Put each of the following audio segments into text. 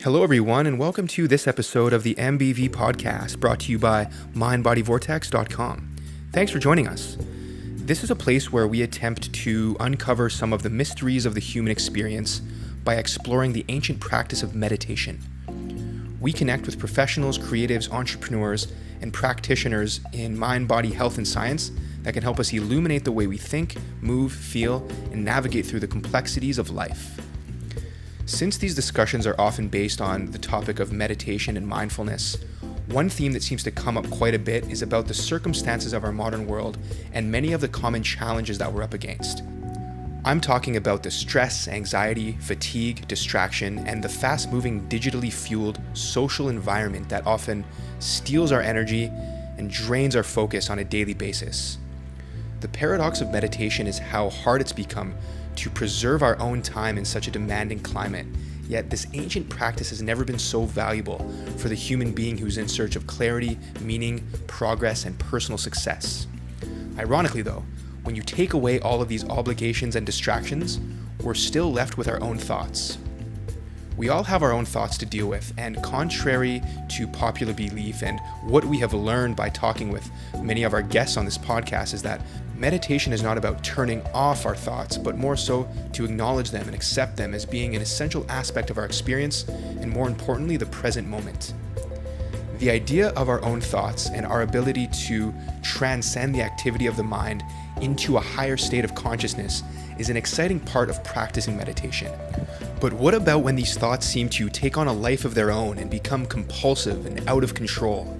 Hello, everyone, and welcome to this episode of the MBV podcast brought to you by MindBodyVortex.com. Thanks for joining us. This is a place where we attempt to uncover some of the mysteries of the human experience by exploring the ancient practice of meditation. We connect with professionals, creatives, entrepreneurs, and practitioners in mind, body, health, and science that can help us illuminate the way we think, move, feel, and navigate through the complexities of life. Since these discussions are often based on the topic of meditation and mindfulness, one theme that seems to come up quite a bit is about the circumstances of our modern world and many of the common challenges that we're up against. I'm talking about the stress, anxiety, fatigue, distraction, and the fast-moving, digitally fueled social environment that often steals our energy and drains our focus on a daily basis. The paradox of meditation is how hard it's become to preserve our own time in such a demanding climate, yet this ancient practice has never been so valuable for the human being who's in search of clarity, meaning, progress, and personal success. Ironically though, when you take away all of these obligations and distractions, we're still left with our own thoughts. We all have our own thoughts to deal with, and contrary to popular belief and what we have learned by talking with many of our guests on this podcast is that meditation is not about turning off our thoughts, but more so to acknowledge them and accept them as being an essential aspect of our experience, and more importantly, the present moment. The idea of our own thoughts and our ability to transcend the activity of the mind into a higher state of consciousness is an exciting part of practicing meditation. But what about when these thoughts seem to take on a life of their own and become compulsive and out of control?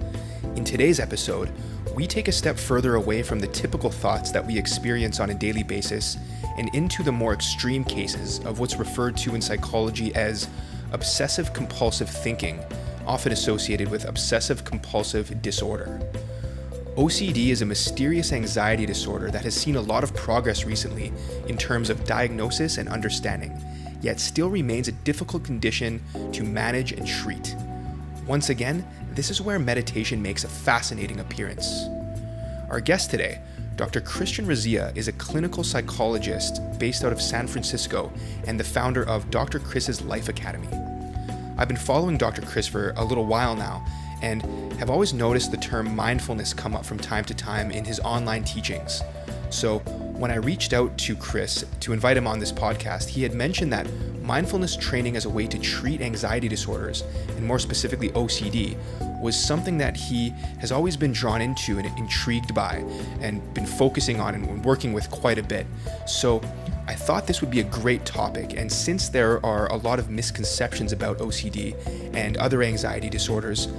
In today's episode, we take a step further away from the typical thoughts that we experience on a daily basis and into the more extreme cases of what's referred to in psychology as obsessive compulsive thinking, often associated with obsessive compulsive disorder. OCD is a mysterious anxiety disorder that has seen a lot of progress recently in terms of diagnosis and understanding, yet still remains a difficult condition to manage and treat. Once again, this is where meditation makes a fascinating appearance. Our guest today, Dr. Christian Rizea, is a clinical psychologist based out of San Francisco and the founder of Dr. Chris's Life Academy. I've been following Dr. Chris for a little while now and have always noticed the term mindfulness come up from time to time in his online teachings. So when I reached out to Chris to invite him on this podcast, he had mentioned that mindfulness training as a way to treat anxiety disorders, and more specifically OCD, was something that he has always been drawn into and intrigued by and been focusing on and working with quite a bit. So I thought this would be a great topic, and since there are a lot of misconceptions about OCD and other anxiety disorders,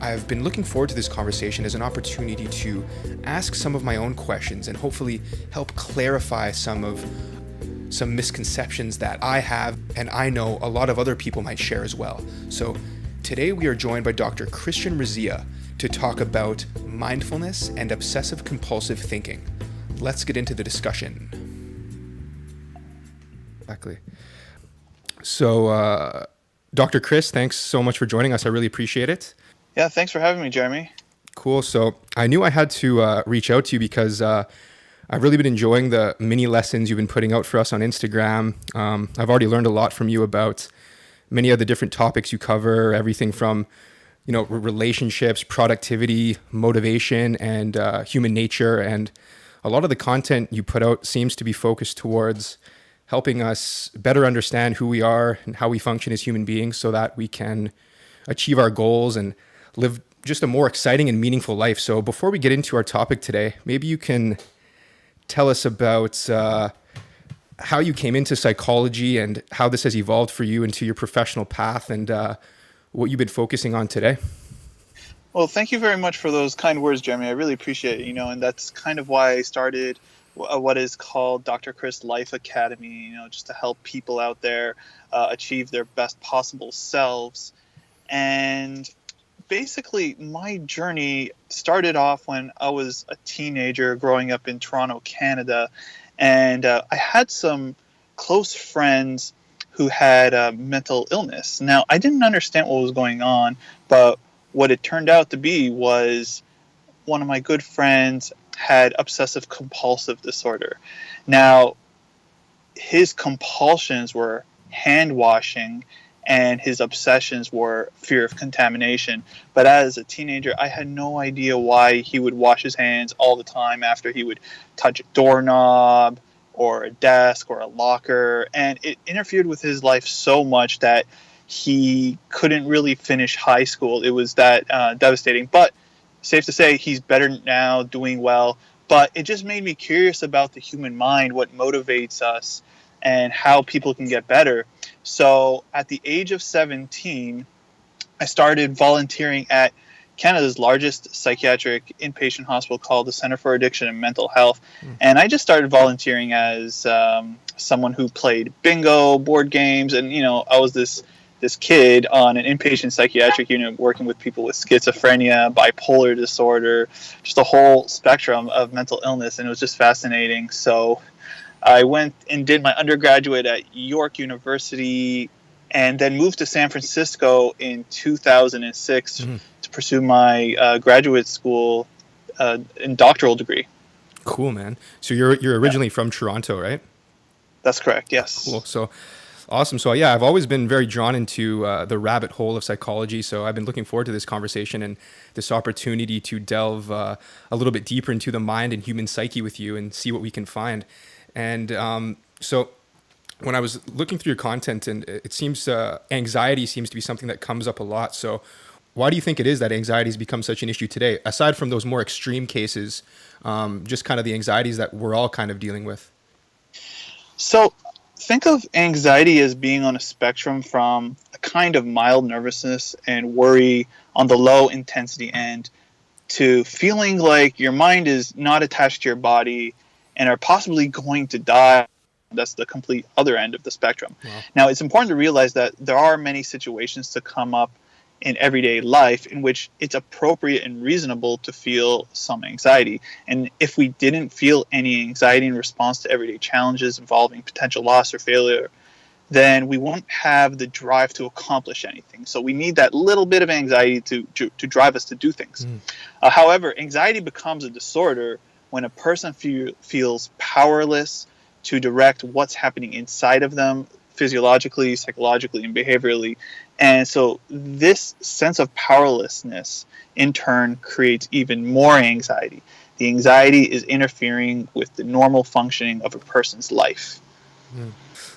I've been looking forward to this conversation as an opportunity to ask some of my own questions and hopefully help clarify some misconceptions that I have and I know a lot of other people might share as well. So today we are joined by Dr. Christian Rizea to talk about mindfulness and obsessive compulsive thinking. Let's get into the discussion. Exactly. So, Dr. Chris, thanks so much for joining us. I really appreciate it. Yeah, thanks for having me, Jeremy. Cool. So I knew I had to reach out to you because I've really been enjoying the mini lessons you've been putting out for us on Instagram. I've already learned a lot from you about many of the different topics you cover, everything from, relationships, productivity, motivation, and human nature. And a lot of the content you put out seems to be focused towards helping us better understand who we are and how we function as human beings so that we can achieve our goals and live just a more exciting and meaningful life. So before we get into our topic today, maybe you can tell us about how you came into psychology and how this has evolved for you into your professional path and what you've been focusing on today. Well, thank you very much for those kind words, Jeremy. I really appreciate it, and that's kind of why I started what is called Dr. Chris Life Academy, just to help people out there achieve their best possible selves. And basically, my journey started off when I was a teenager growing up in Toronto, Canada. And I had some close friends who had mental illness. Now, I didn't understand what was going on, but what it turned out to be was one of my good friends had obsessive compulsive disorder. Now, his compulsions were hand washing and his obsessions were fear of contamination. But as a teenager, I had no idea why he would wash his hands all the time after he would touch a doorknob or a desk or a locker, and it interfered with his life so much that he couldn't really finish high school. It was that devastating. But safe to say, he's better now, doing well. But it just made me curious about the human mind, what motivates us, and how people can get better. So at the age of 17, I started volunteering at Canada's largest psychiatric inpatient hospital called the Centre for Addiction and Mental Health. And I just started volunteering as someone who played bingo, board games, and, I was this kid on an inpatient psychiatric unit working with people with schizophrenia, bipolar disorder, just a whole spectrum of mental illness, and it was just fascinating. So I went and did my undergraduate at York University and then moved to San Francisco in 2006 to pursue my graduate school and doctoral degree. Cool, man. So you're originally from Toronto, right? That's correct, yes. Cool. So awesome. So yeah, I've always been very drawn into the rabbit hole of psychology. So I've been looking forward to this conversation and this opportunity to delve a little bit deeper into the mind and human psyche with you and see what we can find. And so when I was looking through your content, and it seems anxiety seems to be something that comes up a lot. So why do you think it is that anxiety has become such an issue today, aside from those more extreme cases, just kind of the anxieties that we're all kind of dealing with? So think of anxiety as being on a spectrum from a kind of mild nervousness and worry on the low intensity end to feeling like your mind is not attached to your body and are possibly going to die. That's the complete other end of the spectrum. Wow. Now, it's important to realize that there are many situations to come up in everyday life in which it's appropriate and reasonable to feel some anxiety. And if we didn't feel any anxiety in response to everyday challenges involving potential loss or failure, then we won't have the drive to accomplish anything. So we need that little bit of anxiety to drive us to do things. However, anxiety becomes a disorder when a person feels powerless to direct what's happening inside of them physiologically, psychologically, and behaviorally. And so this sense of powerlessness in turn creates even more anxiety. The anxiety is interfering with the normal functioning of a person's life.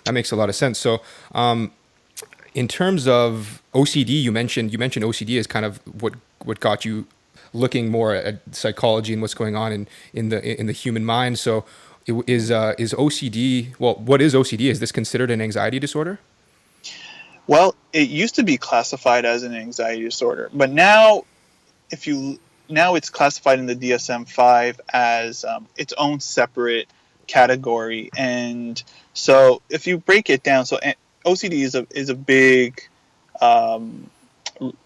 That makes a lot of sense. So in terms of OCD, you mentioned OCD as kind of what got you looking more at psychology and what's going on in the human mind. So is OCD, well, what is OCD? Is this considered an anxiety disorder? Well, it used to be classified as an anxiety disorder, but now it's classified in the DSM-5 as its own separate category. And so if you break it down, so OCD is a big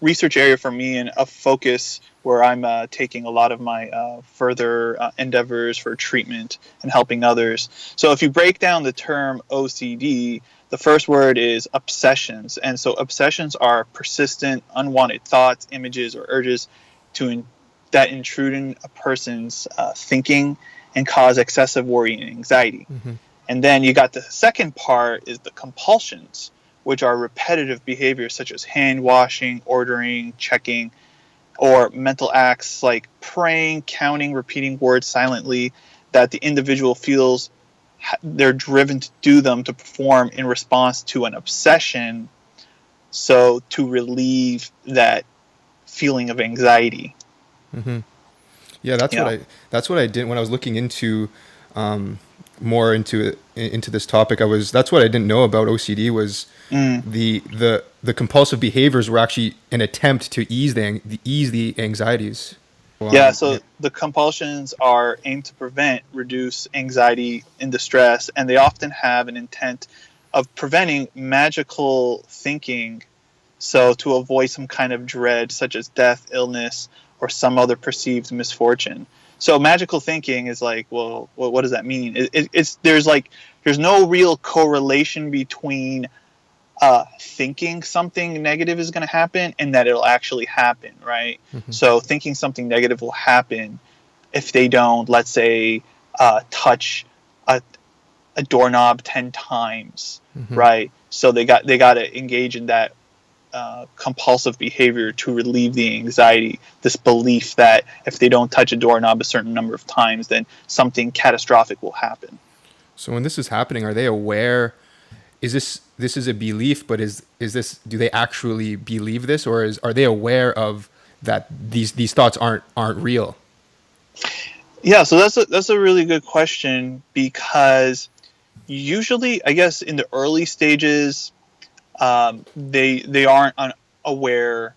research area for me and a focus where I'm taking a lot of my further endeavors for treatment and helping others. So if you break down the term OCD, the first word is obsessions. And so obsessions are persistent, unwanted thoughts, images, or urges that intrude in a person's thinking and cause excessive worry and anxiety. And then you got the second part is the compulsions, which are repetitive behaviors such as hand washing, ordering, checking, or mental acts like praying, counting, repeating words silently that the individual feels they're driven to do them to perform in response to an obsession, so to relieve that feeling of anxiety. Yeah, that's what I did when I was looking into more into this topic. That's what I didn't know about OCD was the compulsive behaviors were actually an attempt to ease the anxieties. Wow. Yeah, so the compulsions are aimed to prevent, reduce anxiety and distress, and they often have an intent of preventing magical thinking, so to avoid some kind of dread such as death, illness, or some other perceived misfortune. So magical thinking is like, well, what does that mean? There's no real correlation between thinking something negative is going to happen and that it'll actually happen, right? So thinking something negative will happen if they don't, let's say, touch a doorknob 10 times, right? So they got to engage in that compulsive behavior to relieve the anxiety, this belief that if they don't touch a doorknob a certain number of times, then something catastrophic will happen. So when this is happening, are they aware? Is this is a belief, but is this, do they actually believe this, or are they aware of that these thoughts aren't real? Yeah, so that's a really good question, because usually, I guess, in the early stages, they aren't aware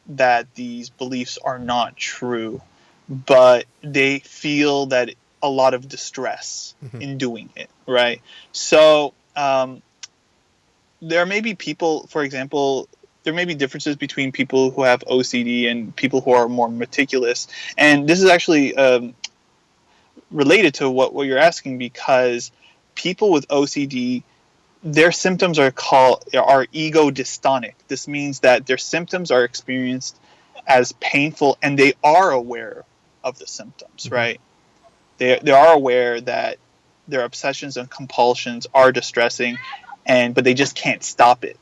that these beliefs are not true, but they feel that a lot of distress in doing it, right? So there may be people, for example, there may be differences between people who have OCD and people who are more meticulous. And this is actually related to what you're asking, because people with OCD, their symptoms are ego-dystonic. This means that their symptoms are experienced as painful, and they are aware of the symptoms, right? They are aware that their obsessions and compulsions are distressing, but they just can't stop it.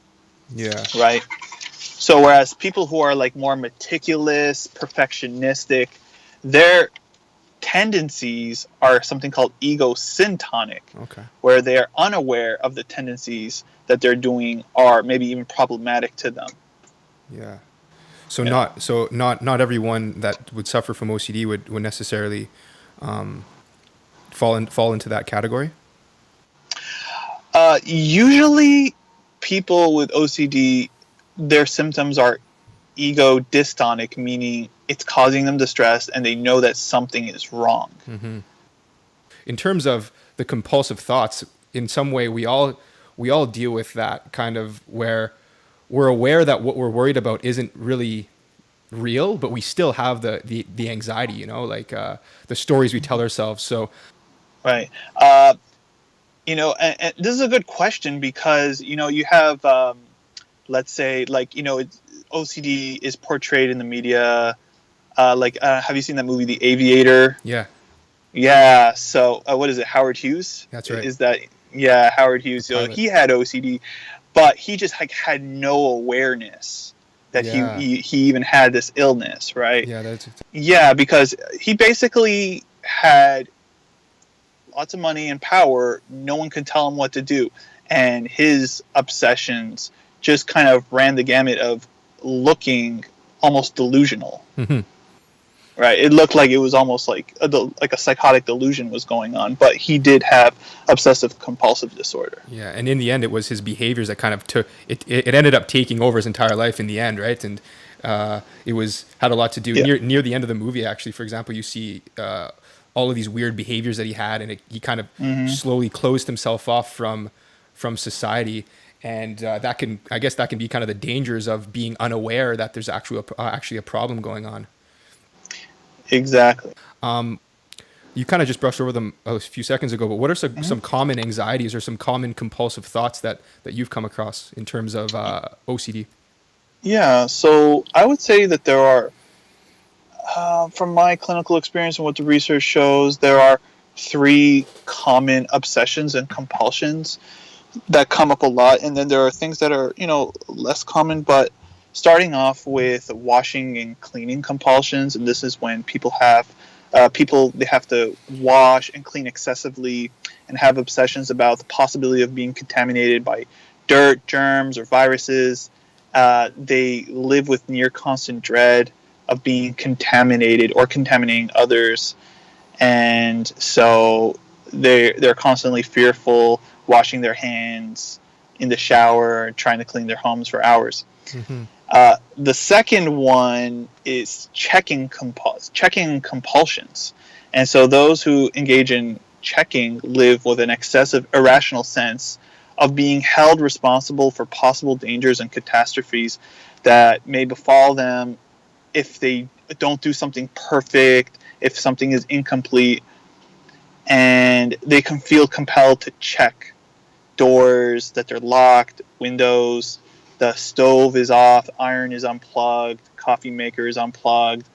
Yeah. Right. So whereas people who are like more meticulous, perfectionistic, their tendencies are something called ego-syntonic, where they are unaware of the tendencies that they're doing are maybe even problematic to them. Yeah. So not everyone that would suffer from OCD would necessarily fall into that category. Usually, people with OCD, their symptoms are ego-dystonic, meaning it's causing them distress, and they know that something is wrong. In terms of the compulsive thoughts, in some way, we all deal with that kind of, where we're aware that what we're worried about isn't really real, but we still have the anxiety, like the stories we tell ourselves. So, right. And this is a good question, because you have, let's say, like, OCD is portrayed in the media. Have you seen that movie, The Aviator? Yeah. Yeah. So what is it? Howard Hughes? That's right. Is that, yeah, Howard Hughes. So he had OCD, but he just had no awareness that he even had this illness, right? Yeah, because he basically had lots of money and power. No one could tell him what to do, and his obsessions just kind of ran the gamut of looking almost delusional. Right? It looked like it was almost like a psychotic delusion was going on, but he did have obsessive compulsive disorder. Yeah, and in the end, it was his behaviors that kind of took it. It ended up taking over his entire life in the end, right? And it had a lot to do near the end of the movie. Actually, for example, you see all of these weird behaviors that he had, and he kind of slowly closed himself off from society. And that can be kind of the dangers of being unaware that there's actually a problem going on. Exactly. You kind of just brushed over them a few seconds ago, but what are some common anxieties or some common compulsive thoughts that you've come across in terms of OCD? Yeah, so I would say that there are, from my clinical experience and what the research shows, there are 3 common obsessions and compulsions that come up a lot, and then there are things that are less common. But starting off with washing and cleaning compulsions, and this is when people they have to wash and clean excessively and have obsessions about the possibility of being contaminated by dirt, germs, or viruses. They live with near constant dread of being contaminated or contaminating others, and so they're constantly fearful, washing their hands in the shower, trying to clean their homes for hours. The second one is checking compulsions. And so those who engage in checking live with an excessive, irrational sense of being held responsible for possible dangers and catastrophes that may befall them if they don't do something perfect, if something is incomplete. And they can feel compelled to check doors, that they're locked, windows, the stove is off, iron is unplugged, coffee maker is unplugged,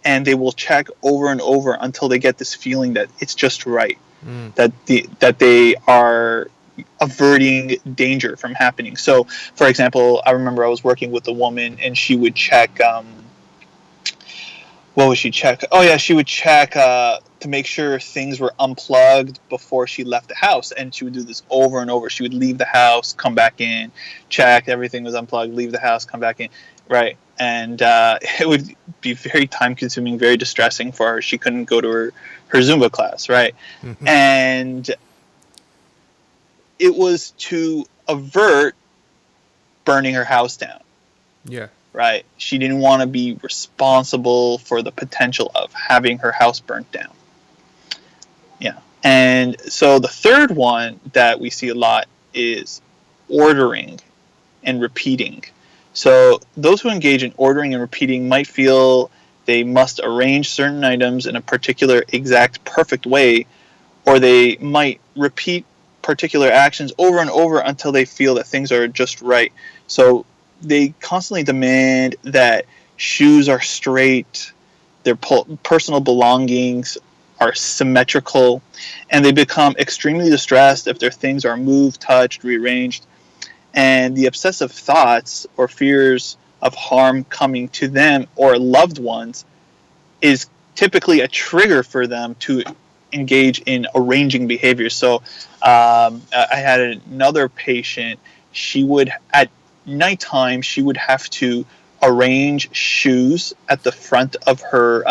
and they will check over and over until they get this feeling that it's just right, that they are averting danger from happening. So, for example, I remember I was working with a woman, and she would check. What would she check? Oh yeah, she would check to make sure things were unplugged before she left the house, and she would do this over and over. She would leave the house, come back in, check everything was unplugged, leave the house, come back in, right? And it would be very time consuming, very distressing for her. She couldn't go to her Zumba class, right? Mm-hmm. And it was to avert burning her house down. Yeah. Right? She didn't want to be responsible for the potential of having her house burnt down. Yeah. And so the third one that we see a lot is ordering and repeating. So those who engage in ordering and repeating might feel they must arrange certain items in a particular exact perfect way, or they might repeat particular actions over and over until they feel that things are just right. So they constantly demand that shoes are straight, their personal belongings are symmetrical, and they become extremely distressed if their things are moved, touched, rearranged. And the obsessive thoughts or fears of harm coming to them or loved ones is typically a trigger for them to engage in arranging behaviors. So I had another patient. She would, at nighttime, she would have to arrange shoes at the front of her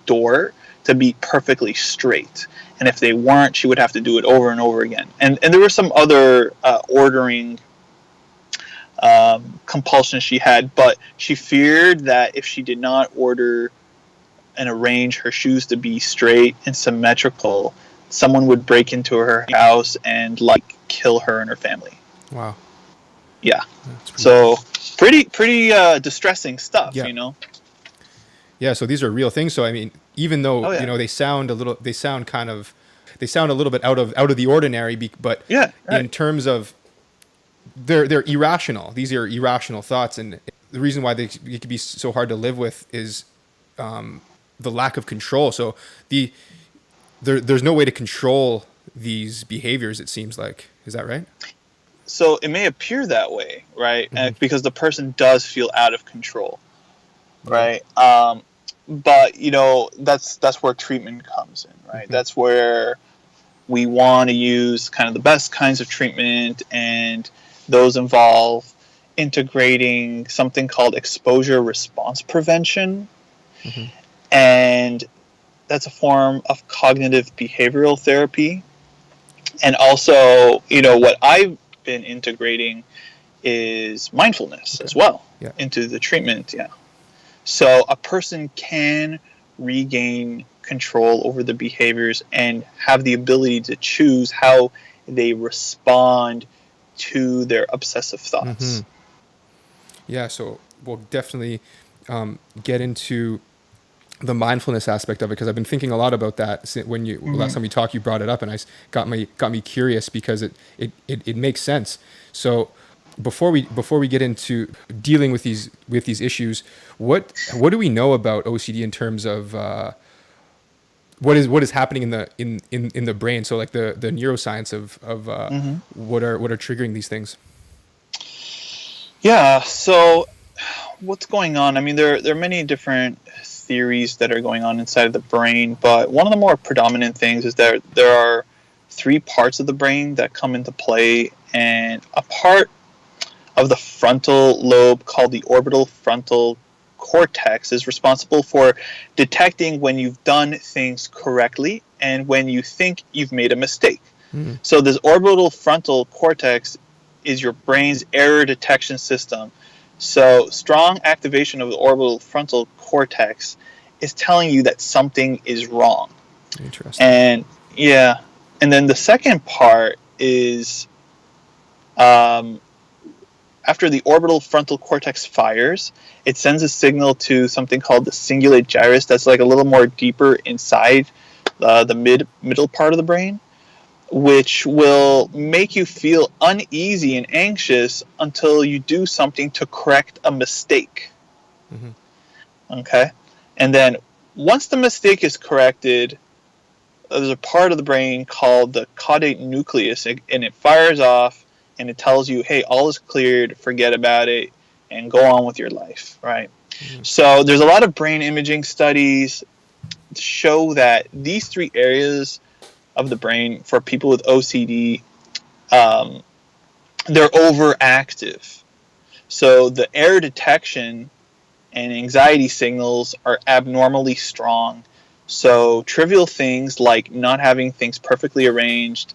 door to be perfectly straight. And if they weren't, she would have to do it over and over again. And there were some other ordering compulsions she had, but she feared that if she did not order and arrange her shoes to be straight and symmetrical, someone would break into her house and kill her and her family. Wow. Yeah. So pretty distressing stuff, Yeah. you know. Yeah, so these are real things. So I mean, even though they sound a little bit out of the ordinary, but in terms of they're irrational. These are irrational thoughts, and the reason why they could be so hard to live with is the lack of control. So there's no way to control these behaviors, it seems like. Is that right? So it may appear that way, right? Mm-hmm. Because the person does feel out of control, right? But that's where treatment comes in, right? Mm-hmm. That's where we want to use kind of the best kinds of treatment, and those involve integrating something called exposure response prevention. Mm-hmm. And that's a form of cognitive behavioral therapy. And also, what I've been integrating is mindfulness as well into the treatment. Yeah. So a person can regain control over the behaviors and have the ability to choose how they respond to their obsessive thoughts. Mm-hmm. Yeah, so we'll definitely get into the mindfulness aspect of it, because I've been thinking a lot about that when last time we talked. You brought it up, and I got me curious because it makes sense. So before we get into dealing with these issues, what do we know about OCD in terms of what is happening in the brain? So like the neuroscience of what are triggering these things? Yeah. So what's going on? I mean, there are many different theories that are going on inside of the brain, but one of the more predominant things is that there are three parts of the brain that come into play, and a part of the frontal lobe called the orbital frontal cortex is responsible for detecting when you've done things correctly and when you think you've made a mistake. Mm-hmm. So this orbital frontal cortex is your brain's error detection system. So strong activation of the orbital frontal cortex is telling you that something is wrong. Interesting. And then the second part is after the orbital frontal cortex fires, it sends a signal to something called the cingulate gyrus that's like a little more deeper inside the middle part of the brain, which will make you feel uneasy and anxious until you do something to correct a mistake. Mm-hmm. Okay? And then once the mistake is corrected, there's a part of the brain called the caudate nucleus, and it fires off and it tells you, hey, all is cleared, forget about it, and go on with your life, right? Mm-hmm. So there's a lot of brain imaging studies to show that these three areas of the brain for people with OCD, they're overactive. So the error detection and anxiety signals are abnormally strong. So trivial things like not having things perfectly arranged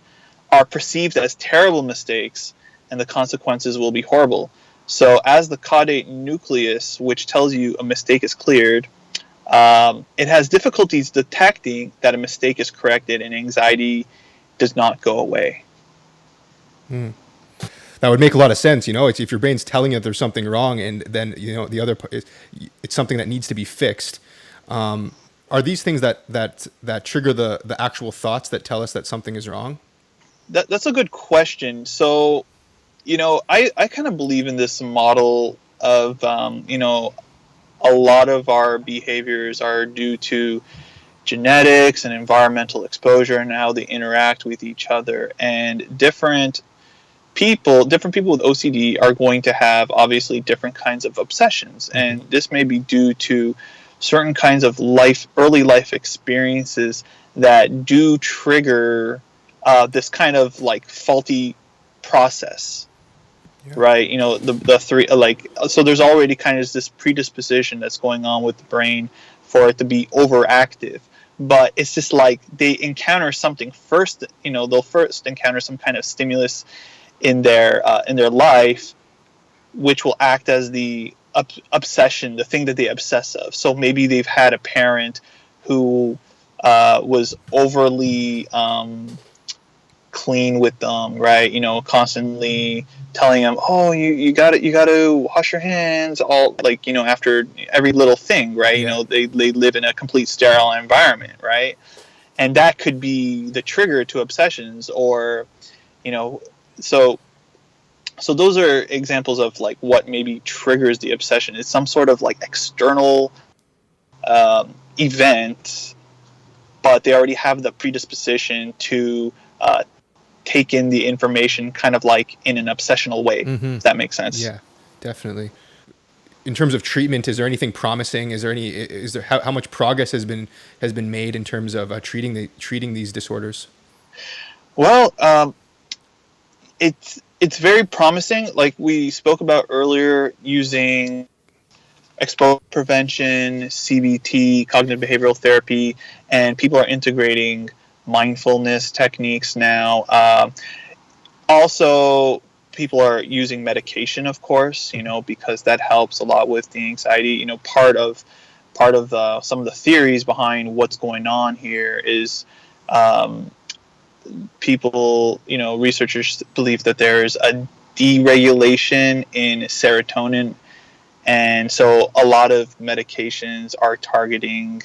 are perceived as terrible mistakes, and the consequences will be horrible. So as the caudate nucleus, which tells you a mistake is cleared, it has difficulties detecting that a mistake is corrected, and anxiety does not go away. That would make a lot of sense. It's if your brain's telling you that there's something wrong, and then the other part is it's something that needs to be fixed. Are these things that trigger the actual thoughts that tell us that something is wrong? That's a good question. So, I kind of believe in this model of, a lot of our behaviors are due to genetics and environmental exposure and how they interact with each other. And different people with OCD are going to have obviously different kinds of obsessions. Mm-hmm. And this may be due to certain kinds of early life experiences that do trigger this kind of like faulty process. Yeah. Right, the three, so there's already kind of this predisposition that's going on with the brain for it to be overactive, but it's just like they encounter something first. They'll first encounter some kind of stimulus in their life, which will act as the obsession, the thing that they obsess of. So maybe they've had a parent who was overly clean with them, right? Constantly telling them, oh, you got to wash your hands, all after every little thing, right? Yeah. They live in a complete sterile environment, right? And that could be the trigger to obsessions, or so those are examples of like what maybe triggers the obsession. It's some sort of like external event, but they already have the predisposition to take in the information kind of like in an obsessional way. Mm-hmm. If that makes sense. Yeah, definitely. In terms of treatment, is there anything promising? Is there how much progress has been made in terms of treating these disorders? Well, it's very promising. Like we spoke about earlier, using exposure prevention, CBT, cognitive behavioral therapy, and people are integrating mindfulness techniques now. Also, people are using medication, of course, because that helps a lot with the anxiety. Part of some of the theories behind what's going on here is people, researchers believe that there's a deregulation in serotonin, and so a lot of medications are targeting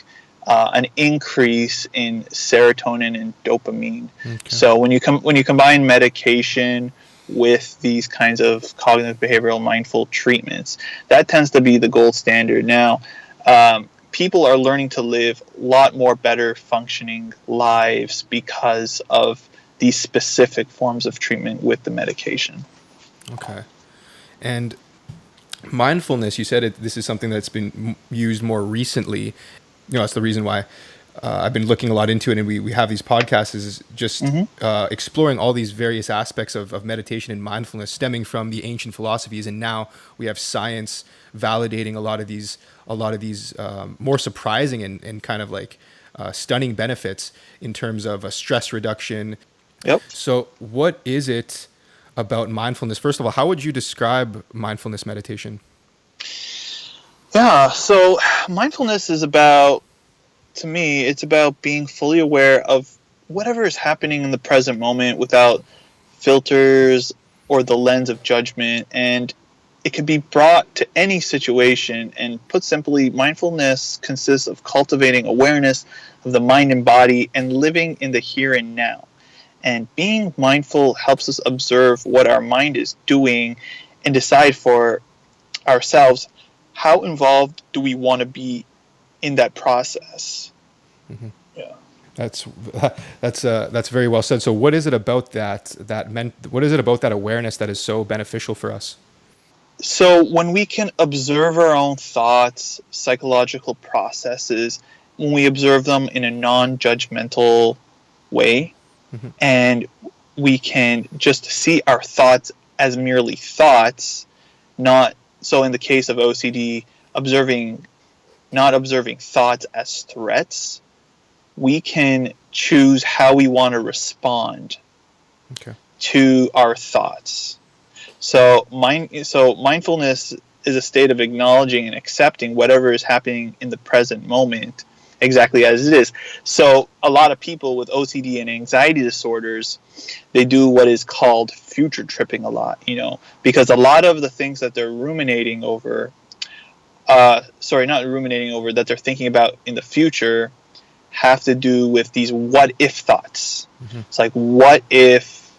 an increase in serotonin and dopamine. Okay. So when you combine medication with these kinds of cognitive behavioral mindful treatments, that tends to be the gold standard. Now, people are learning to live a lot more better functioning lives because of these specific forms of treatment with the medication. Okay. And mindfulness, you said this is something that's been used more recently. That's the reason why I've been looking a lot into it, and we have these podcasts, is just exploring all these various aspects of meditation and mindfulness stemming from the ancient philosophies, and now we have science validating a lot of these more surprising and kind of like stunning benefits in terms of stress reduction. Yep. So what is it about mindfulness? First of all, how would you describe mindfulness meditation? Yeah, so mindfulness is about, to me, it's about being fully aware of whatever is happening in the present moment without filters or the lens of judgment, and it can be brought to any situation. And put simply, mindfulness consists of cultivating awareness of the mind and body and living in the here and now. And being mindful helps us observe what our mind is doing and decide for ourselves how involved do we want to be in that process. Mm-hmm. Yeah. That's that's very well said. So, what is it about what is it about that awareness that is so beneficial for us? So when we can observe our own thoughts, psychological processes, when we observe them in a non-judgmental way, Mm-hmm. and we can just see our thoughts as merely thoughts, not so in the case of OCD, observing not observing thoughts as threats, we can choose how we want to respond Okay. to our thoughts. So mindfulness is a state of acknowledging and accepting whatever is happening in the present moment exactly as it is. So a lot of people with OCD and anxiety disorders, they do what is called future tripping a lot, because a lot of the things that they're ruminating over, not ruminating over, that they're thinking about in the future have to do with these what if thoughts. Mm-hmm. It's like, what if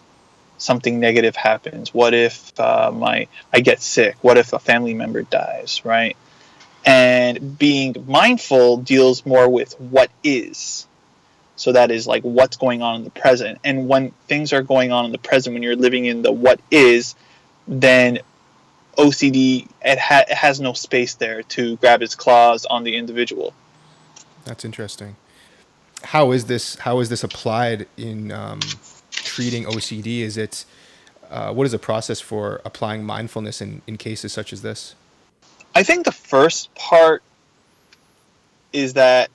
something negative happens? What if I get sick? What if a family member dies, right? And being mindful deals more with what is. So that is like what's going on in the present. And when things are going on in the present, when you're living in the what is, then OCD, it has no space there to grab its claws on the individual. That's interesting. How is this applied in treating OCD? Is it what is the process for applying mindfulness in cases such as this? I think the first part is that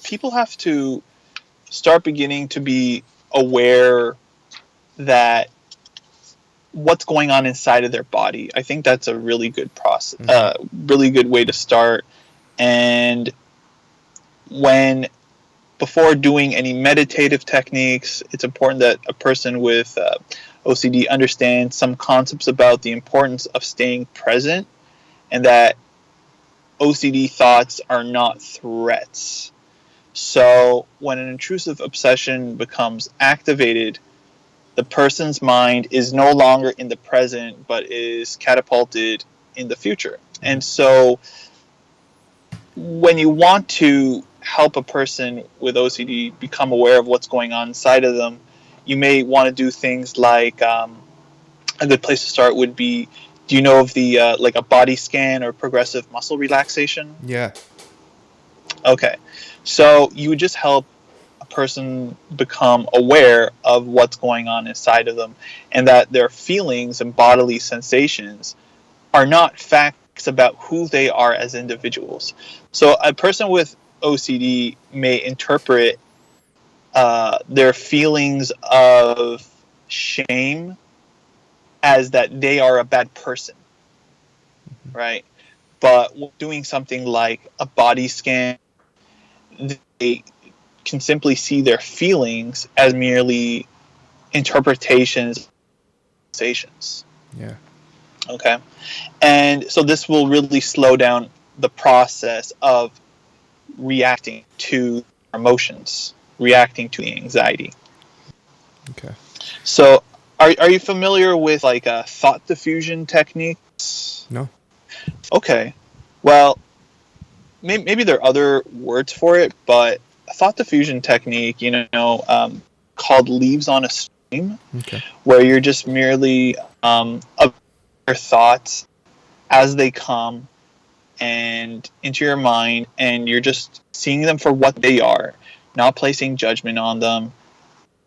people have to start beginning to be aware that what's going on inside of their body. I think that's a really good process, really good way to start. And before doing any meditative techniques, it's important that a person with OCD understands some concepts about the importance of staying present, and that OCD thoughts are not threats. So when an intrusive obsession becomes activated, the person's mind is no longer in the present, but is catapulted in the future. And so when you want to help a person with OCD become aware of what's going on inside of them, you may want to do things like a good place to start would be, do you know of the like a body scan or progressive muscle relaxation? Yeah. Okay. So you would just help a person become aware of what's going on inside of them, and that their feelings and bodily sensations are not facts about who they are as individuals. So a person with OCD may interpret their feelings of shame as that they are a bad person, right? But doing something like a body scan, they can simply see their feelings as merely interpretations, sensations. Yeah. Okay. And so this will really slow down the process of reacting to emotions, reacting to the anxiety. Okay. So are you familiar with like thought diffusion techniques? No. Okay. Well, maybe there are other words for it, but a thought diffusion technique, called leaves on a stream, Okay. where you're just merely of your thoughts as they come and into your mind, and you're just seeing them for what they are, not placing judgment on them,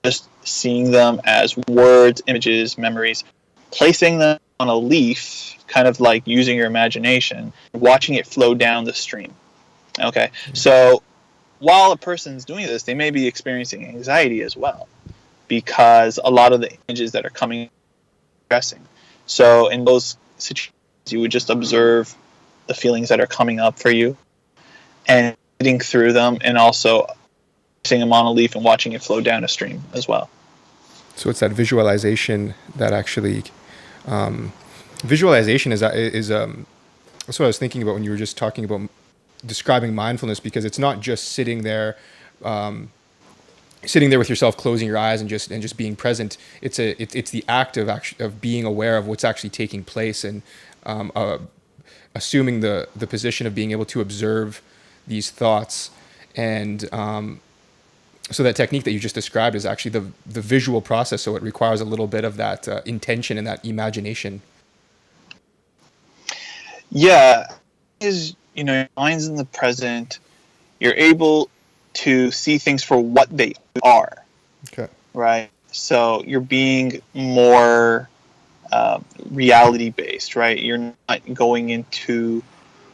just seeing them as words, images, memories, placing them on a leaf, kind of like using your imagination, watching it flow down the stream. Okay, so while a person's doing this, they may be experiencing anxiety as well, because a lot of the images that are coming are stressing. So in those situations, you would just observe the feelings that are coming up for you and reading through them, and also seeing them on a leaf and watching it flow down a stream as well. So it's that visualization that actually visualization is that's what I was thinking about when you were just talking about describing mindfulness, because it's not just sitting there with yourself, closing your eyes and just being present. It's the act of being aware of what's actually taking place, and assuming the position of being able to observe these thoughts. And so that technique that you just described is actually the visual process. So it requires a little bit of that intention and that imagination. Yeah, is your mind's in the present. You're able to see things for what they are. Okay. Right. So you're being more reality based, right? You're not going into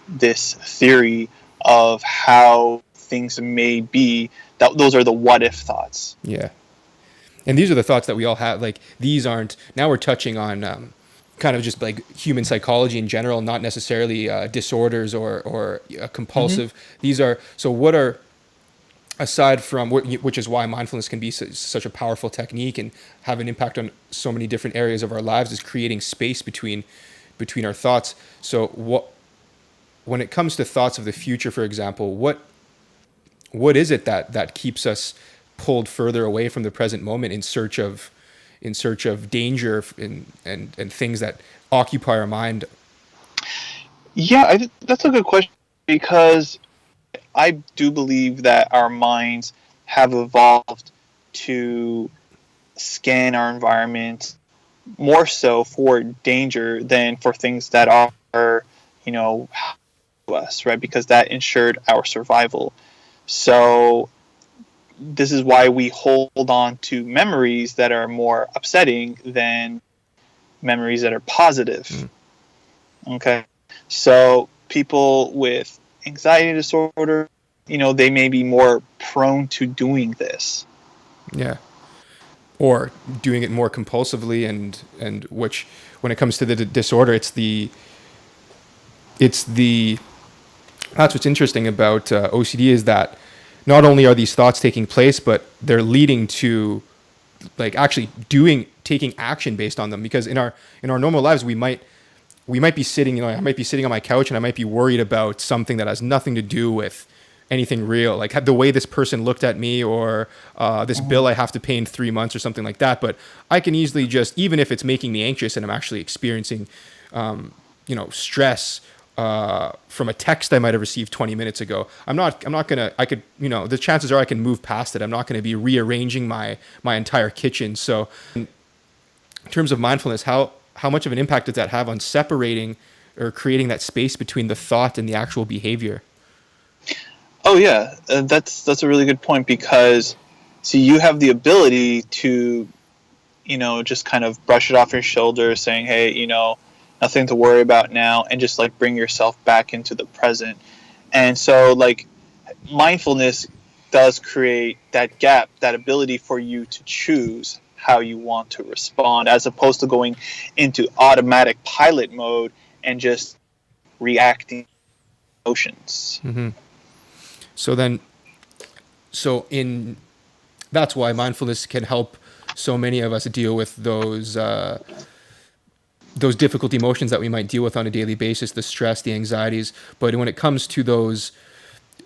this theory of how things may be. Those are the what if thoughts. Yeah. And these are the thoughts that we all have. Like, these aren't, now we're touching on kind of just like human psychology in general, not necessarily disorders or compulsive. These are, so what are, aside from, which is why mindfulness can be such a powerful technique and have an impact on so many different areas of our lives, is creating space between our thoughts. So when it comes to thoughts of the future, for example, what is it that keeps us pulled further away from the present moment in search of danger and things that occupy our mind? Yeah, that's a good question, because I do believe that our minds have evolved to scan our environment more so for danger than for things that are, to us, right? Because that ensured our survival. So this is why we hold on to memories that are more upsetting than memories that are positive. Okay. So people with anxiety disorder, they may be more prone to doing this. Yeah. Or doing it more compulsively, and which, when it comes to the disorder, it's the that's what's interesting about OCD, is that not only are these thoughts taking place, but they're leading to like actually taking action based on them. Because in our normal lives, we might be sitting, I might be sitting on my couch and I might be worried about something that has nothing to do with anything real, like the way this person looked at me, or this bill I have to pay in 3 months or something like that. But I can easily just, even if it's making me anxious and I'm actually experiencing, stress from a text I might have received 20 minutes ago, I'm not gonna, I could, the chances are I can move past it. I'm not going to be rearranging my entire kitchen. So in terms of mindfulness, how much of an impact does that have on separating or creating that space between the thought and the actual behavior? Oh yeah, that's a really good point, because see, you have the ability to, just kind of brush it off your shoulders, saying, hey, nothing to worry about now, and just like bring yourself back into the present. And so like mindfulness does create that gap, that ability for you to choose how you want to respond, as opposed to going into automatic pilot mode and just reacting to emotions. Mm-hmm. That's why mindfulness can help so many of us deal with those difficult emotions that we might deal with on a daily basis, the stress, the anxieties. But when it comes to those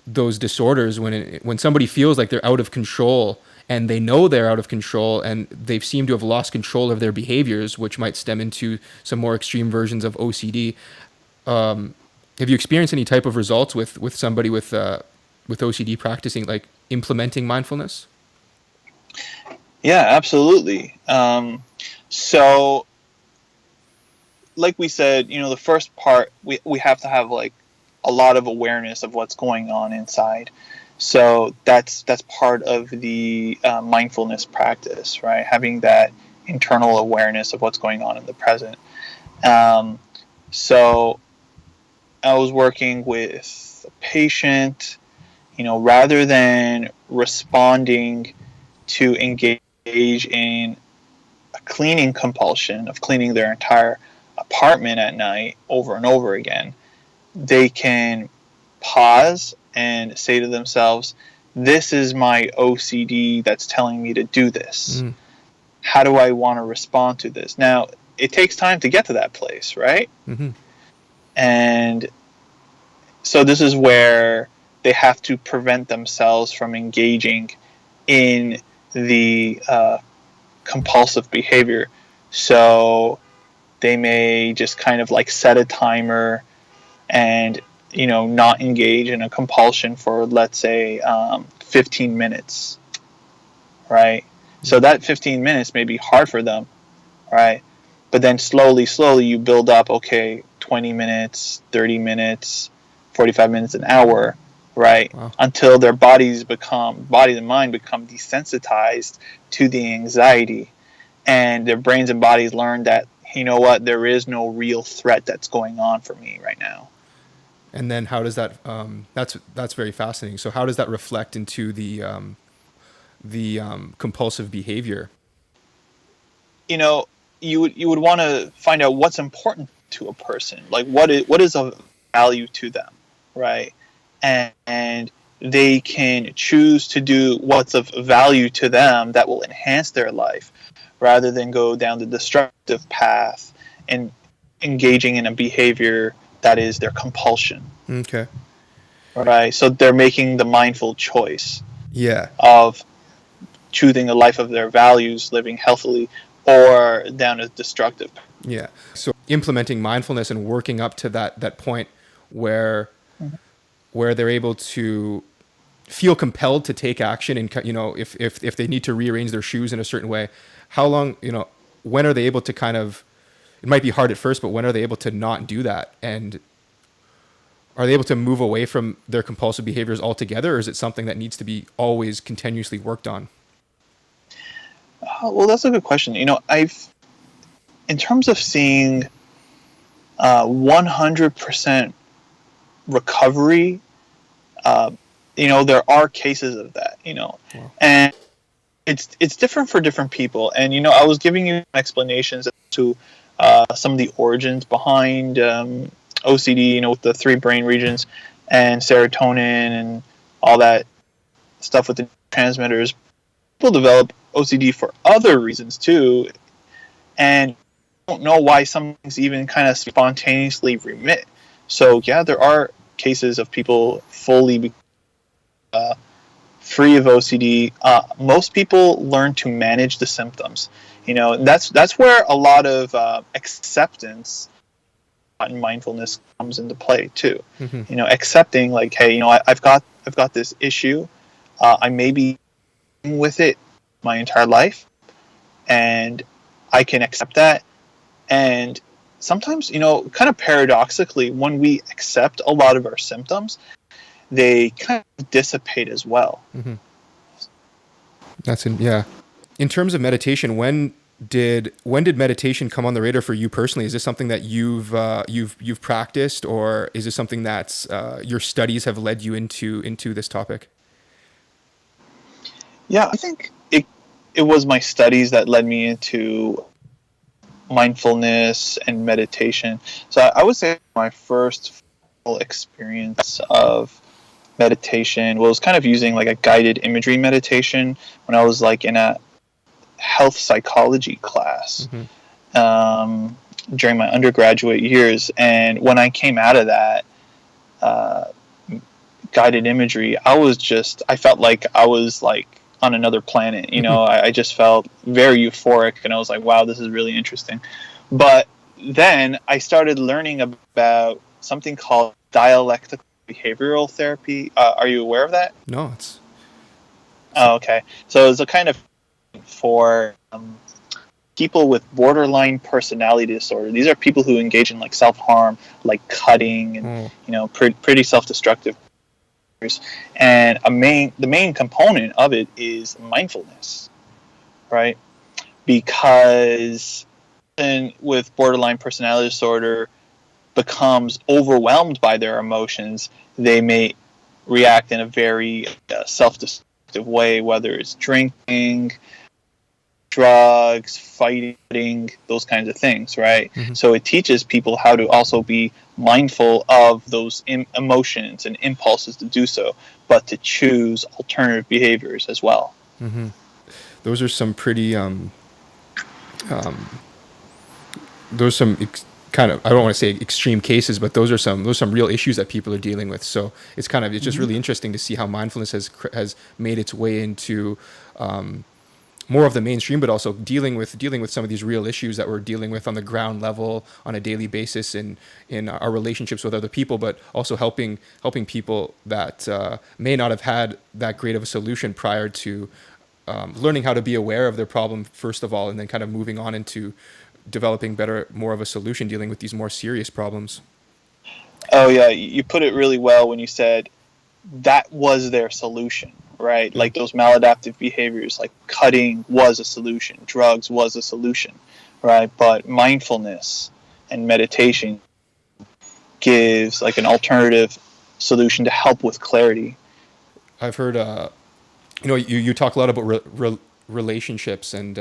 disorders, when somebody feels like they're out of control, and they know they're out of control, and they seem to have lost control of their behaviors, which might stem into some more extreme versions of OCD. Have you experienced any type of results with somebody with OCD practicing, like implementing mindfulness? Yeah, absolutely. So, like we said, the first part, we have to have like a lot of awareness of what's going on inside. So that's part of the mindfulness practice, right? Having that internal awareness of what's going on in the present. So I was working with a patient, rather than responding to engage in a cleaning compulsion of cleaning their entire apartment at night over and over again, they can pause and say to themselves, this is my OCD that's telling me to do this. How do I want to respond to this? Now, it takes time to get to that place, right? Mm-hmm. And so this is where they have to prevent themselves from engaging in the compulsive behavior. So they may just kind of like set a timer and not engage in a compulsion for, let's say, 15 minutes, right? So that 15 minutes may be hard for them, right? But then slowly you build up, okay, 20 minutes, 30 minutes, 45 minutes, an hour, right? Wow. Until their body and mind become desensitized to the anxiety, and their brains and bodies learn that, you know what, there is no real threat that's going on for me right now. And then how does that? That's very fascinating. So how does that reflect into the compulsive behavior? You would want to find out what's important to a person, like what is of value to them, right? And they can choose to do what's of value to them that will enhance their life, rather than go down the destructive path and engaging in a behavior that is their compulsion. Okay. Right? So they're making the mindful choice Yeah. of choosing a life of their values, living healthily, or down a destructive path. Yeah. So implementing mindfulness and working up to that point where they're able to feel compelled to take action, and if they need to rearrange their shoes in a certain way, how long, when are they able to kind of, it might be hard at first, but when are they able to not do that? And are they able to move away from their compulsive behaviors altogether, or is it something that needs to be always continuously worked on? Well, that's a good question. In terms of seeing 100% recovery, there are cases of that, Wow. and it's different for different people. And I was giving you explanations to some of the origins behind OCD, with the 3 brain regions and serotonin and all that stuff with the transmitters. People develop OCD for other reasons too, and don't know why some things even kind of spontaneously remit. So yeah, there are cases of people fully free of OCD. Most people learn to manage the symptoms. That's where a lot of acceptance and mindfulness comes into play too. Mm-hmm. Accepting, like, hey, I've got this issue. I may be with it my entire life, and I can accept that. And sometimes, kind of paradoxically, when we accept a lot of our symptoms, they kind of dissipate as well. Mm-hmm. Yeah. In terms of meditation, when did meditation come on the radar for you personally? Is this something that you've practiced, or is this something that's your studies have led you into this topic? Yeah, I think it was my studies that led me into mindfulness and meditation. So I would say my first full experience of meditation was kind of using like a guided imagery meditation when I was like in a health psychology class during my undergraduate years. And when I came out of that guided imagery, I felt like I was like on another planet. I just felt very euphoric, and I was like, wow, this is really interesting. But then I started learning about something called dialectical behavioral therapy. Are you aware of that? No, it's... Oh, okay. So it's a kind of for people with borderline personality disorder. These are people who engage in like self-harm, like cutting, and pretty self-destructive. And the main component of it is mindfulness, right? Because with borderline personality disorder becomes overwhelmed by their emotions, they may react in a very self-destructive way, whether it's drinking, drugs, fighting, those kinds of things, right? Mm-hmm. So it teaches people how to also be mindful of those emotions and impulses to do so, but to choose alternative behaviors as well. Mm-hmm. Those are some pretty kind of, I don't want to say extreme cases, but those are some real issues that people are dealing with. So it's just really interesting to see how mindfulness has made its way into more of the mainstream, but also dealing with some of these real issues that we're dealing with on the ground level on a daily basis in our relationships with other people, but also helping people that may not have had that great of a solution prior to learning how to be aware of their problem first of all, and then kind of moving on into developing more of a solution dealing with these more serious problems. Oh yeah, you put it really well when you said that was their solution, right? Like those maladaptive behaviors, like cutting was a solution, drugs was a solution, right? But mindfulness and meditation gives like an alternative solution to help with clarity. I've heard, you talk a lot about relationships and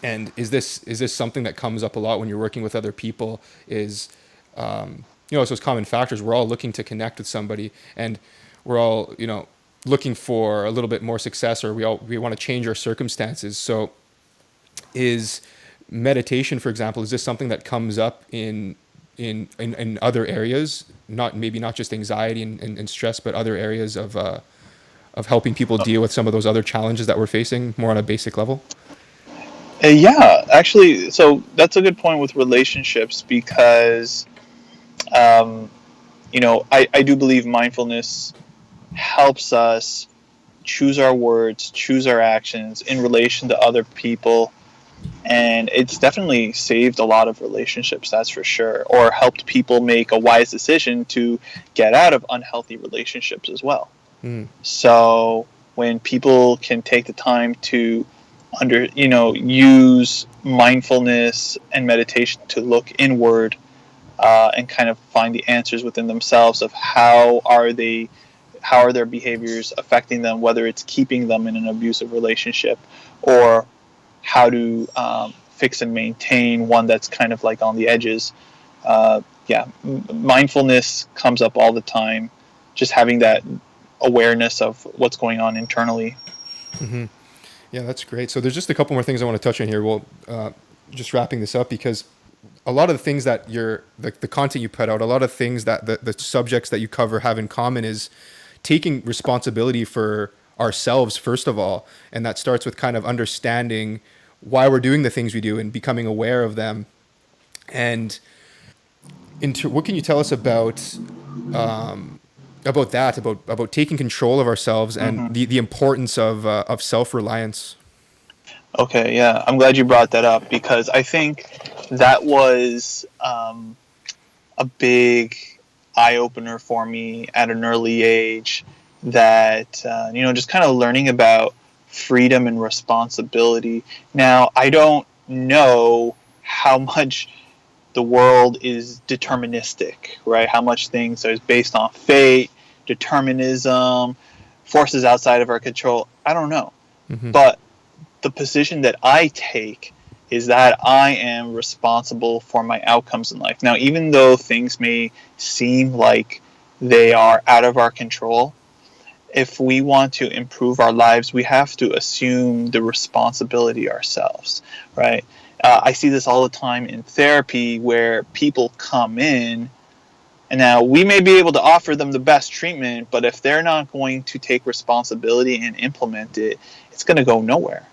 is this something that comes up a lot when you're working with other people? Is it's those common factors. We're all looking to connect with somebody, and we're all looking for a little bit more success, or we want to change our circumstances. So, is meditation, for example, is this something that comes up in other areas? Maybe not just anxiety and stress, but other areas of helping people deal with some of those other challenges that we're facing more on a basic level. Yeah, actually, so that's a good point with relationships because, I do believe mindfulness helps us choose our words, choose our actions in relation to other people. And it's definitely saved a lot of relationships, that's for sure, or helped people make a wise decision to get out of unhealthy relationships as well. So when people can take the time to use mindfulness and meditation to look inward and kind of find the answers within themselves of how are their behaviors affecting them, whether it's keeping them in an abusive relationship or how to fix and maintain one that's kind of like on the edges. Mindfulness comes up all the time, just having that awareness of what's going on internally. Mm-hmm. Yeah, that's great. So there's just a couple more things I want to touch on here. Well, just wrapping this up, because a lot of the things that the content you put out, a lot of things that the subjects that you cover have in common is taking responsibility for ourselves, first of all. And that starts with kind of understanding why we're doing the things we do and becoming aware of them. And what can you tell us about taking control of ourselves and the importance of self-reliance? Okay, yeah, I'm glad you brought that up because I think that was a big eye-opener for me at an early age, that just kind of learning about freedom and responsibility. Now, I don't know how much the world is deterministic, right? How much things are based on fate, determinism, forces outside of our control. I don't know. But the position that I take is that I am responsible for my outcomes in life. Now, even though things may seem like they are out of our control, if we want to improve our lives, we have to assume the responsibility ourselves, right? I see this all the time in therapy where people come in, and now we may be able to offer them the best treatment, but if they're not going to take responsibility and implement it, it's going to go nowhere,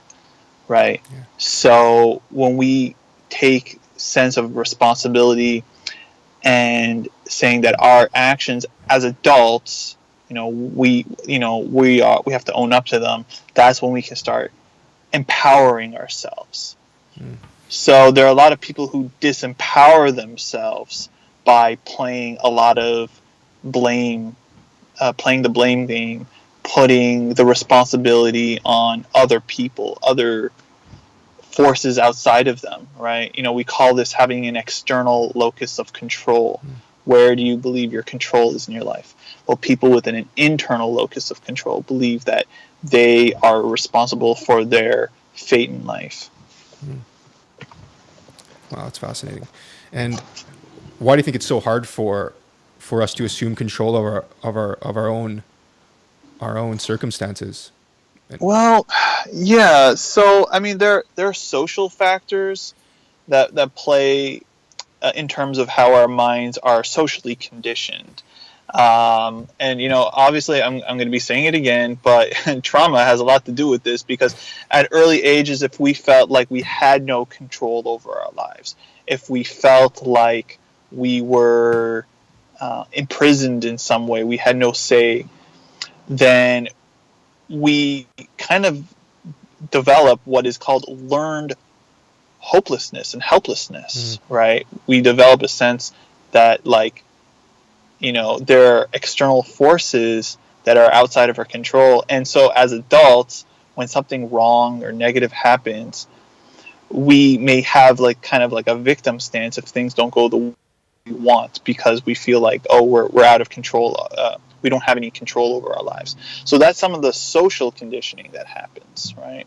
right? Yeah. So when we take sense of responsibility and saying that our actions as adults, we have to own up to them, that's when we can start empowering ourselves. So there are a lot of people who disempower themselves by playing a lot of blame, playing the blame game, putting the responsibility on other people, other forces outside of them, right? We call this having an external locus of control. Where do you believe your control is in your life? Well, people with an internal locus of control believe that they are responsible for their fate in life. Wow, that's fascinating. And why do you think it's so hard for us to assume control of our own circumstances? Well, yeah. So I mean, there are social factors that play in terms of how our minds are socially conditioned. And obviously, I'm going to be saying it again, but trauma has a lot to do with this, because at early ages, if we felt like we had no control over our lives, if we felt like we were imprisoned in some way, we had no say, then we kind of develop what is called learned hopelessness and helplessness, right? We develop a sense that, like, there are external forces that are outside of our control. And so as adults, when something wrong or negative happens, we may have like kind of like a victim stance if things don't go the way we want, because we feel like, oh, we're out of control. We don't have any control over our lives. So that's some of the social conditioning that happens, right?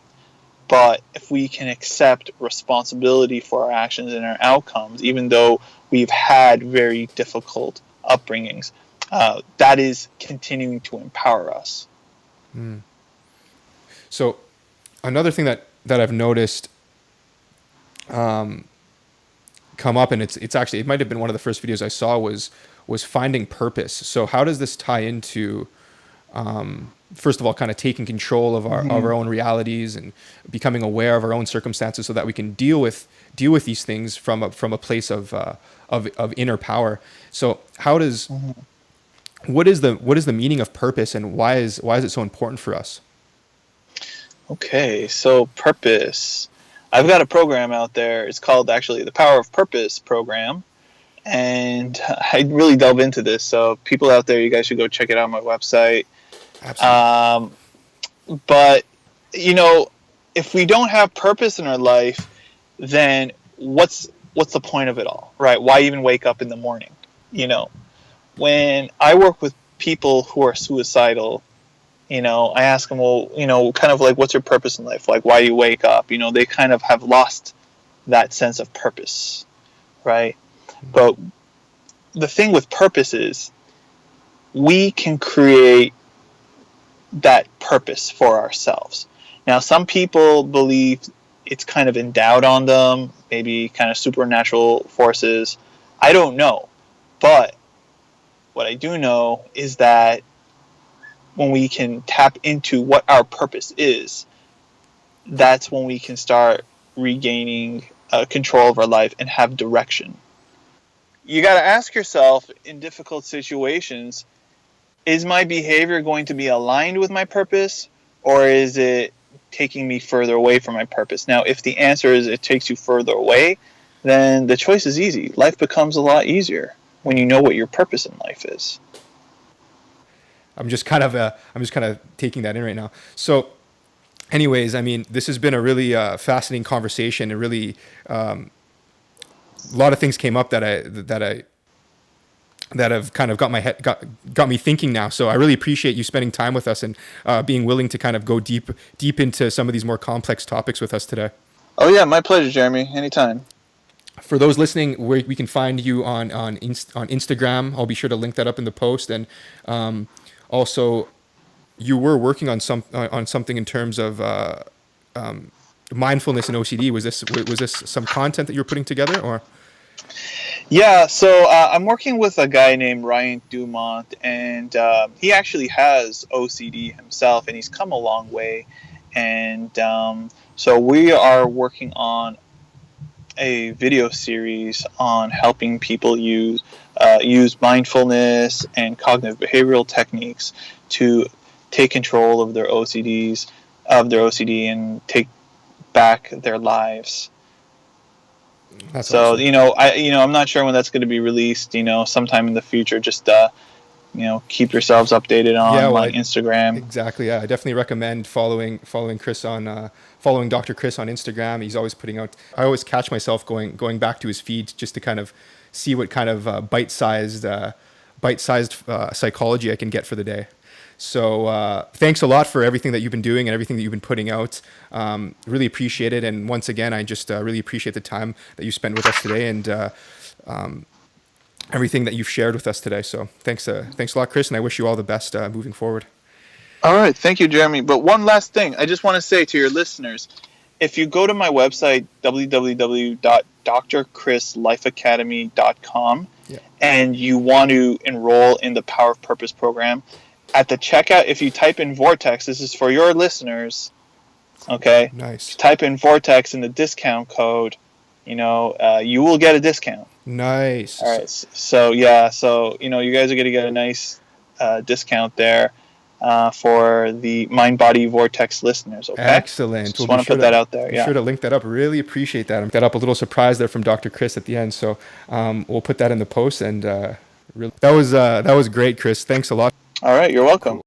But if we can accept responsibility for our actions and our outcomes, even though we've had very difficult upbringings, that is continuing to empower us. So another thing that I've noticed come up, and it's actually, it might have been one of the first videos I saw, was finding purpose. So how does this tie into first of all, kind of taking control of our own realities and becoming aware of our own circumstances, so that we can deal with these things from a place of inner power. So how does what is the meaning of purpose, and why is it so important for us? Okay, so purpose. I've got a program out there. It's called, actually, the Power of Purpose program. And I really delve into this. So people out there, you guys should go check it out on my website. Absolutely. But, if we don't have purpose in our life, then what's the point of it all, right? Why even wake up in the morning? When I work with people who are suicidal, I ask them, well, kind of like, what's your purpose in life? Like, why do you wake up? They kind of have lost that sense of purpose, right? But the thing with purpose is we can create that purpose for ourselves. Now, some people believe it's kind of endowed on them, maybe kind of supernatural forces. I don't know. But what I do know is that when we can tap into what our purpose is, that's when we can start regaining control of our life and have direction. You got to ask yourself, in difficult situations, is my behavior going to be aligned with my purpose, or is it taking me further away from my purpose? Now, if the answer is it takes you further away, then the choice is easy. Life becomes a lot easier when you know what your purpose in life is. I'm just kind of taking that in right now. So, anyways, I mean, this has been a really fascinating conversation. And really, a lot of things came up that have kind of got me thinking now. So I really appreciate you spending time with us and being willing to kind of go deep into some of these more complex topics with us today. Oh yeah, my pleasure, Jeremy. Anytime. For those listening, we can find you on Instagram. I'll be sure to link that up in the post. And also, you were working on something in terms of mindfulness and OCD. Was this some content that you were putting together, or? Yeah, so I'm working with a guy named Ryan Dumont, and he actually has OCD himself, and he's come a long way. And so we are working on a video series on helping people use mindfulness and cognitive behavioral techniques to take control of their OCD and take back their lives. That's so awesome. I'm not sure when that's going to be released. Sometime in the future. Just keep yourselves updated on my Instagram. Exactly. Yeah, I definitely recommend following Chris on following Dr. Chris on Instagram. He's always putting out. I always catch myself going back to his feed just to kind of see what kind of bite-sized psychology I can get for the day. So thanks a lot for everything that you've been doing and everything that you've been putting out. Really appreciate it. And once again, I just really appreciate the time that you spent with us today and everything that you've shared with us today. So thanks a lot, Chris, and I wish you all the best moving forward. All right. Thank you, Jeremy. But one last thing I just want to say to your listeners, if you go to my website, www.drchris.com, drchrislifeacademy.com Yeah. and you want to enroll in the Power of Purpose program, at the checkout, if you type in Vortex, this is for your listeners, okay? Nice. If you type in Vortex in the discount code, you will get a discount. Nice. All right. So you guys are going to get a nice discount there for the Mind Body Vortex listeners. Okay. Excellent. Just want to put that out there. Be sure to link that up. Really appreciate that. That up a little surprise there from Dr. Chris at the end. So we'll put that in the post. And that was great, Chris. Thanks a lot. All right. You're welcome.